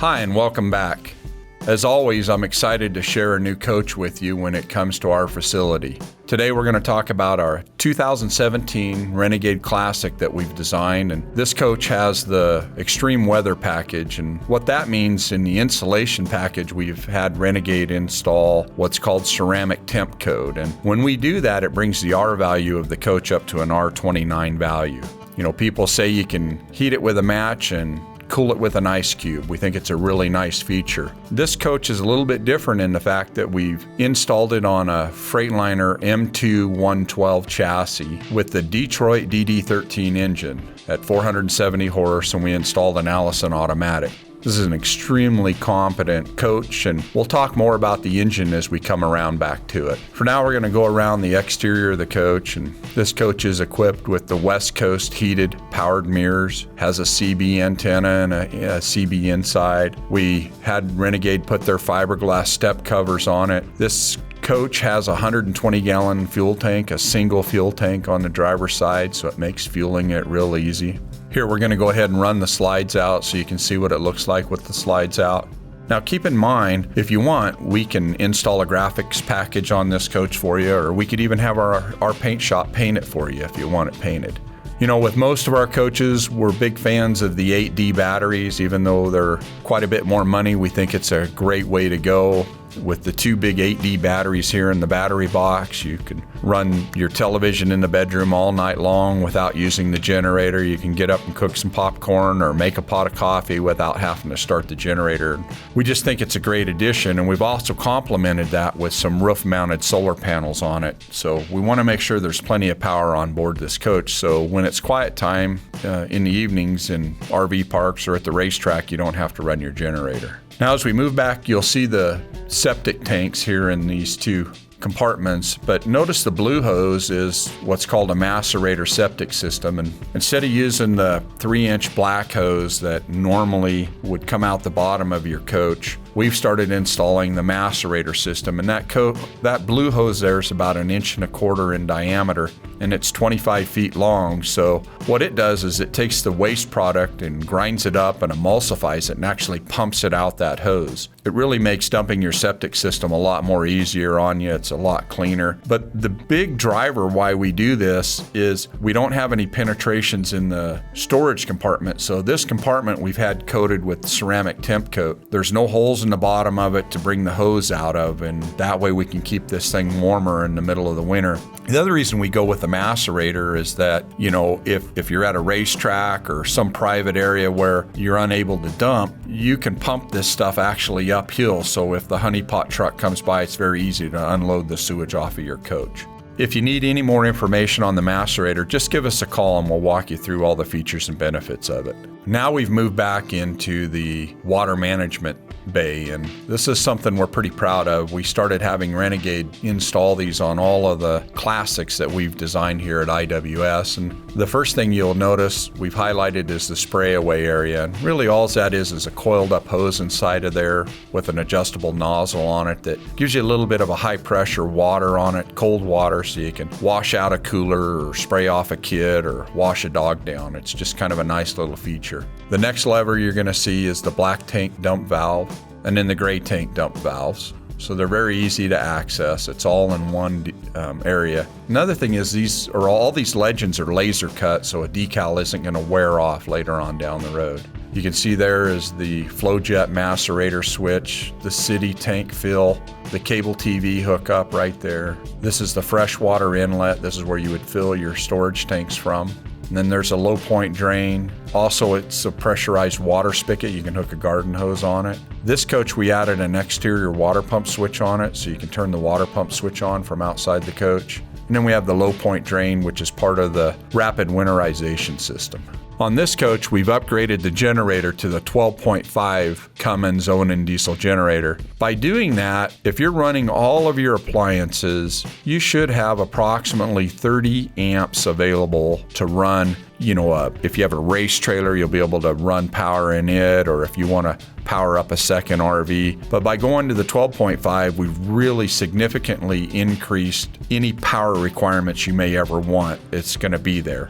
Hi, and welcome back. As always, I'm excited to share a new coach with you when it comes to our facility. Today we're going to talk about our 2017 Renegade Classic that we've designed, and this coach has the extreme weather package, and what that means in the insulation package, we've had Renegade install what's called ceramic temp code, and when we do that, it brings the R value of the coach up to an R29 value. You know, people say you can heat it with a match and cool it with an ice cube. We think it's a really nice feature. This coach is a little bit different in the fact that we've installed it on a Freightliner M2 112 chassis with the Detroit DD13 engine at 470 horse, and we installed an Allison automatic. This is an extremely competent coach, and we'll talk more about the engine as we come around back to it. For now, we're going to go around the exterior of the coach, and this coach is equipped with the West Coast heated powered mirrors, has a CB antenna and a CB inside. We had Renegade put their fiberglass step covers on it. This coach has a 120-gallon fuel tank, a single fuel tank on the driver's side, so it makes fueling it real easy. Here, we're going to go ahead and run the slides out so you can see what it looks like with the slides out. Now, keep in mind, if you want, we can install a graphics package on this coach for you, or we could even have our paint shop paint it for you if you want it painted. You know, with most of our coaches, we're big fans of the 8D batteries. Even though they're quite a bit more money, we think it's a great way to go. With the two big 8D batteries here in the battery box, you can run your television in the bedroom all night long without using the generator. You can get up and cook some popcorn or make a pot of coffee without having to start the generator. We just think it's a great addition, and we've also complemented that with some roof-mounted solar panels on it. So we want to make sure there's plenty of power on board this coach, so when it's quiet time in the evenings in RV parks or at the racetrack, you don't have to run your generator. Now, as we move back, you'll see the septic tanks here in these two compartments, but notice the blue hose is what's called a Macerator septic system, and instead of using the 3-inch black hose that normally would come out the bottom of your coach, we've started installing the Macerator system, and that blue hose there is about 1.25 inches in diameter, and it's 25 feet long. So what it does is it takes the waste product and grinds it up and emulsifies it and actually pumps it out that hose. It really makes dumping your septic system a lot more easier on you. It's a lot cleaner. But the big driver why we do this is we don't have any penetrations in the storage compartment. So this compartment we've had coated with ceramic temp coat. There's no holes in the bottom of it to bring the hose out of, and that way we can keep this thing warmer in the middle of the winter. The other reason we go with the Macerator is that, you know, if you're at a racetrack or some private area where you're unable to dump, you can pump this stuff actually uphill. So if the honeypot truck comes by, it's very easy to unload the sewage off of your coach. If you need any more information on the Macerator, just give us a call and we'll walk you through all the features and benefits of it. Now we've moved back into the water management bay, and this is something we're pretty proud of. We started having Renegade install these on all of the classics that we've designed here at IWS, and the first thing you'll notice we've highlighted is the spray away area, and really all that is a coiled up hose inside of there with an adjustable nozzle on it that gives you a little bit of a high pressure water on it, cold water, so you can wash out a cooler or spray off a kid or wash a dog down. It's just kind of a nice little feature. The next lever you're going to see is the black tank dump valve and then the gray tank dump valves. So they're very easy to access. It's all in one area. Another thing is all these legends are laser cut, so a decal isn't going to wear off later on down the road. You can see there is the FlowJet Macerator switch, the city tank fill, the cable TV hookup right there. This is the freshwater inlet. This is where you would fill your storage tanks from. And then there's a low point drain. Also, it's a pressurized water spigot. You can hook a garden hose on it. This coach, we added an exterior water pump switch on it, so you can turn the water pump switch on from outside the coach. And then we have the low point drain, which is part of the rapid winterization system. On this coach, we've upgraded the generator to the 12.5 Cummins Awning diesel generator. By doing that, if you're running all of your appliances, you should have approximately 30 amps available to run. You know, if you have a race trailer, you'll be able to run power in it, or if you want to power up a second RV. But by going to the 12.5, we've really significantly increased any power requirements you may ever want. It's going to be there.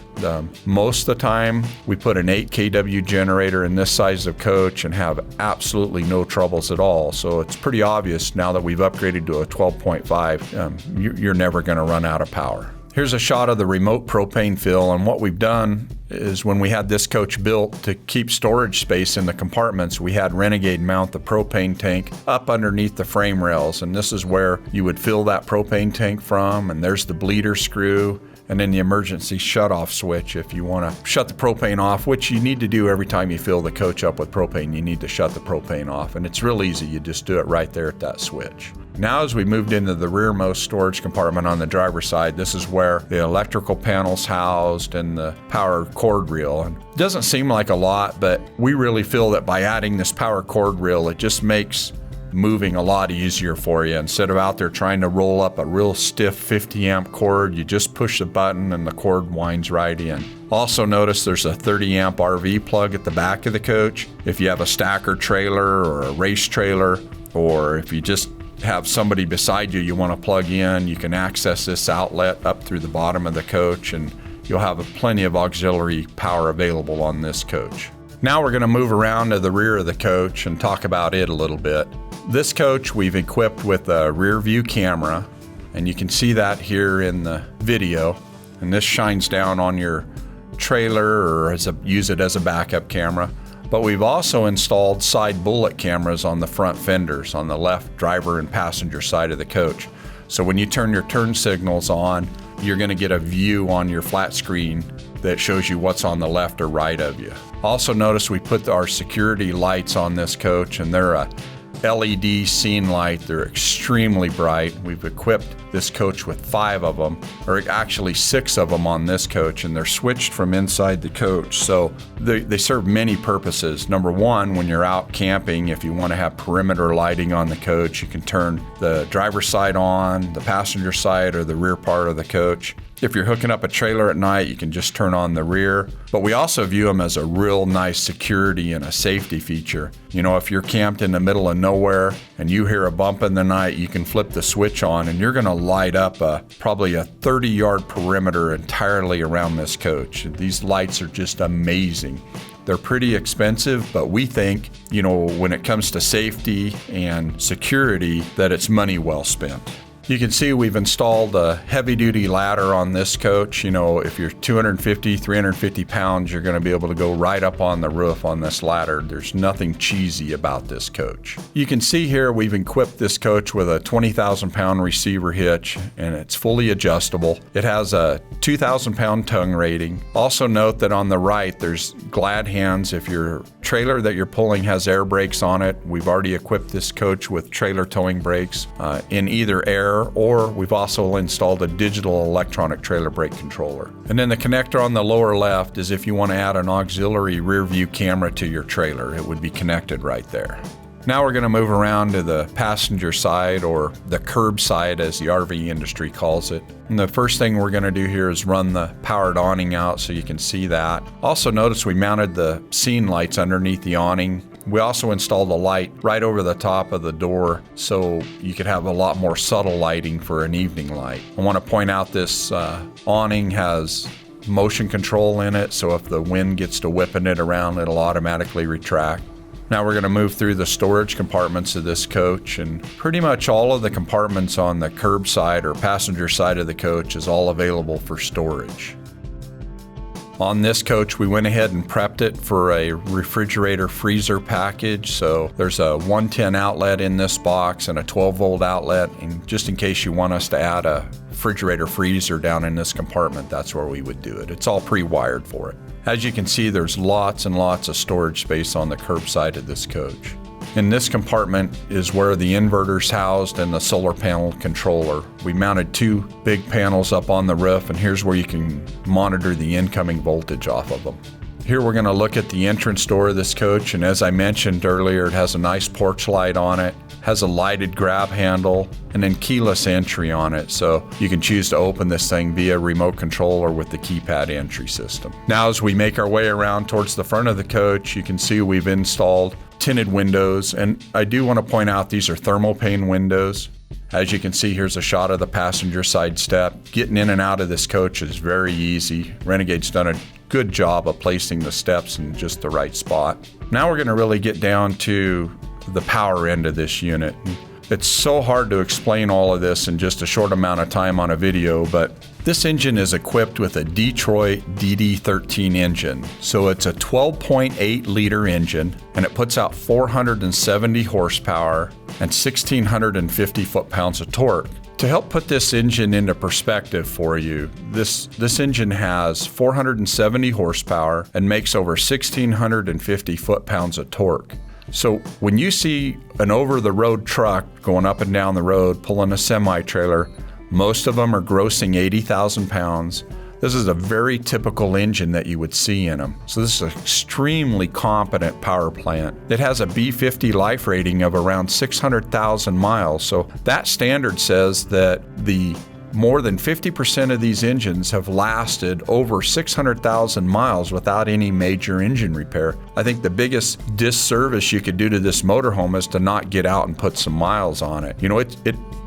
Most of the time, we put an 8 kW generator in this size of coach and have absolutely no troubles at all. So it's pretty obvious now that we've upgraded to a 12.5, you're never going to run out of power. Here's a shot of the remote propane fill, and what we've done is when we had this coach built to keep storage space in the compartments, we had Renegade mount the propane tank up underneath the frame rails, and this is where you would fill that propane tank from, and there's the bleeder screw, and then the emergency shutoff switch if you want to shut the propane off, which you need to do every time you fill the coach up with propane. You need to shut the propane off, and it's real easy. You just do it right there at that switch. Now as we moved into the rearmost storage compartment on the driver's side, this is where the electrical panel's housed and the power cord reel. And it doesn't seem like a lot, but we really feel that by adding this power cord reel, it just makes moving a lot easier for you. Instead of out there trying to roll up a real stiff 50 amp cord, you just push the button and the cord winds right in. Also notice there's a 30 amp RV plug at the back of the coach. If you have a stacker trailer or a race trailer, or if you just have somebody beside you want to plug in, you can access this outlet up through the bottom of the coach, and you'll have plenty of auxiliary power available on this coach. Now we're going to move around to the rear of the coach and talk about it a little bit. This coach we've equipped with a rear view camera, and you can see that here in the video, and this shines down on your trailer or use it as a backup camera. But we've also installed side bullet cameras on the front fenders on the left driver and passenger side of the coach. So when you turn your turn signals on, you're going to get a view on your flat screen that shows you what's on the left or right of you. Also notice we put our security lights on this coach, and they're a LED scene light. They're extremely bright. We've equipped this coach with 5 of them, or actually 6 of them on this coach, and they're switched from inside the coach. So they serve many purposes. Number one, when you're out camping, if you want to have perimeter lighting on the coach, you can turn the driver's side on, the passenger side, or the rear part of the coach. If you're hooking up a trailer at night, you can just turn on the rear. But we also view them as a real nice security and a safety feature. You know, if you're camped in the middle of nowhere and you hear a bump in the night, you can flip the switch on and you're going to light up probably a 30-yard perimeter entirely around this coach. These lights are just amazing. They're pretty expensive, but we think, you know, when it comes to safety and security, that it's money well spent. You can see we've installed a heavy-duty ladder on this coach. You know, if you're 250, 350 pounds, you're going to be able to go right up on the roof on this ladder. There's nothing cheesy about this coach. You can see here we've equipped this coach with a 20,000-pound receiver hitch, and it's fully adjustable. It has a 2,000-pound tongue rating. Also note that on the right, there's glad hands. If your trailer that you're pulling has air brakes on it, we've already equipped this coach with trailer towing brakes in either air, or we've also installed a digital electronic trailer brake controller. And then the connector on the lower left is if you want to add an auxiliary rear view camera to your trailer. It would be connected right there. Now we're going to move around to the passenger side, or the curb side as the RV industry calls it. And the first thing we're going to do here is run the powered awning out so you can see that. Also notice we mounted the scene lights underneath the awning. We also installed a light right over the top of the door so you could have a lot more subtle lighting for an evening light. I want to point out this awning has motion control in it, so if the wind gets to whipping it around, it'll automatically retract. Now we're going to move through the storage compartments of this coach, and pretty much all of the compartments on the curb side or passenger side of the coach is all available for storage. On this coach, we went ahead and prepped it for a refrigerator freezer package. So there's a 110 outlet in this box and a 12-volt outlet. And just in case you want us to add a refrigerator freezer down in this compartment, that's where we would do it. It's all pre-wired for it. As you can see, there's lots and lots of storage space on the curb side of this coach. In this compartment is where the inverter's housed and the solar panel controller. We mounted 2 big panels up on the roof, and here's where you can monitor the incoming voltage off of them. Here we're going to look at the entrance door of this coach, and as I mentioned earlier, it has a nice porch light on it, has a lighted grab handle, and then keyless entry on it, so you can choose to open this thing via remote control or with the keypad entry system. Now as we make our way around towards the front of the coach, you can see we've installed tinted windows, and I do want to point out these are thermal pane windows. As you can see, here's a shot of the passenger side step. Getting in and out of this coach is very easy. Renegade's done a good job of placing the steps in just the right spot. Now we're going to really get down to the power end of this unit. It's so hard to explain all of this in just a short amount of time on a video, but this engine is equipped with a Detroit DD13 engine. So it's a 12.8 liter engine, and it puts out 470 horsepower and 1,650 foot-pounds of torque. To help put this engine into perspective for you, this engine has 470 horsepower and makes over 1,650 foot-pounds of torque. So when you see an over-the-road truck going up and down the road pulling a semi-trailer, most of them are grossing 80,000 pounds. This is a very typical engine that you would see in them. So this is an extremely competent power plant. It has a B50 life rating of around 600,000 miles. So that standard says that more than 50% of these engines have lasted over 600,000 miles without any major engine repair. I think the biggest disservice you could do to this motorhome is to not get out and put some miles on it. You know, it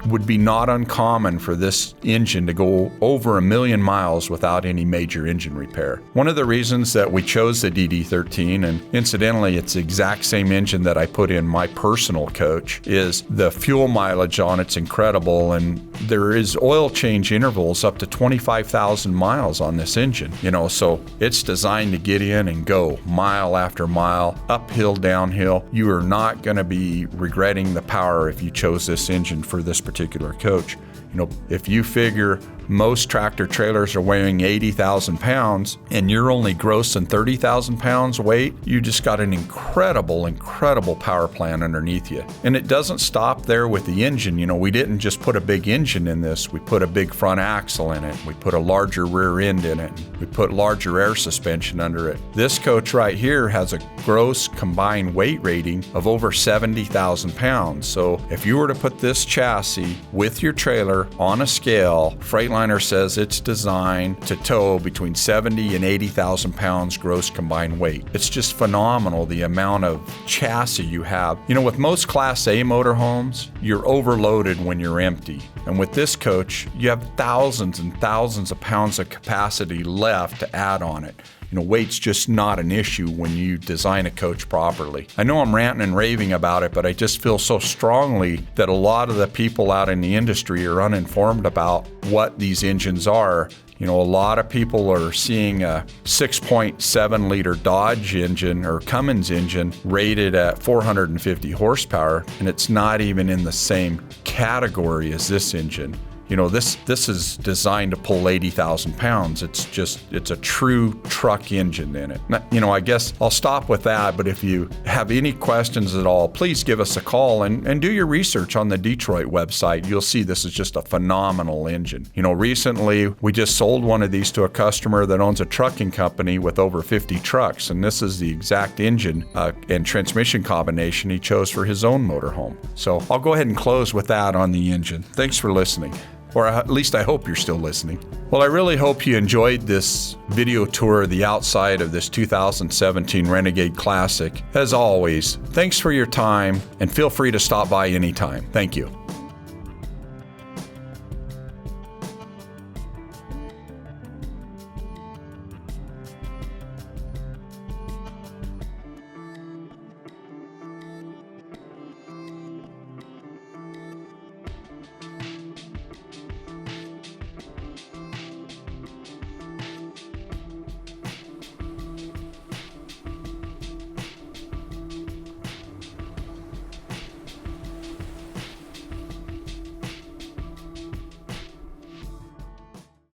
would be not uncommon for this engine to go over 1 million miles without any major engine repair. One of the reasons that we chose the DD13, and incidentally it's the exact same engine that I put in my personal coach, is the fuel mileage on it's incredible, and there is oil change intervals up to 25,000 miles on this engine. You know, so it's designed to get in and go mile after mile, uphill, downhill. You are not going to be regretting the power if you chose this engine for this particular coach. You know, if you figure most tractor trailers are weighing 80,000 pounds and you're only grossing 30,000 pounds weight, you just got an incredible power plant underneath you. And it doesn't stop there with the engine. You know, we didn't just put a big engine in this. We put a big front axle in it. We put a larger rear end in it. We put larger air suspension under it. This coach right here has a gross combined weight rating of over 70,000 pounds. So if you were to put this chassis with your trailer on a scale, Freightliner says it's designed to tow between 70 and 80,000 pounds gross combined weight. It's just phenomenal the amount of chassis you have. You know, with most Class A motorhomes, you're overloaded when you're empty. And with this coach, you have thousands and thousands of pounds of capacity left to add on it. You know, weight's just not an issue when you design a coach properly. I know I'm ranting and raving about it, but I just feel so strongly that a lot of the people out in the industry are uninformed about what these engines are. You know, a lot of people are seeing a 6.7 liter Dodge engine or Cummins engine rated at 450 horsepower, and it's not even in the same category as this engine. You know, this is designed to pull 80,000 pounds. It's a true truck engine in it. You know, I guess I'll stop with that, but if you have any questions at all, please give us a call and do your research on the Detroit website. You'll see this is just a phenomenal engine. You know, recently we just sold one of these to a customer that owns a trucking company with over 50 trucks, and this is the exact engine and transmission combination he chose for his own motorhome. So I'll go ahead and close with that on the engine. Thanks for listening. Or at least I hope you're still listening. Well, I really hope you enjoyed this video tour of the outside of this 2017 Renegade Classic. As always, thanks for your time, and feel free to stop by anytime. Thank you.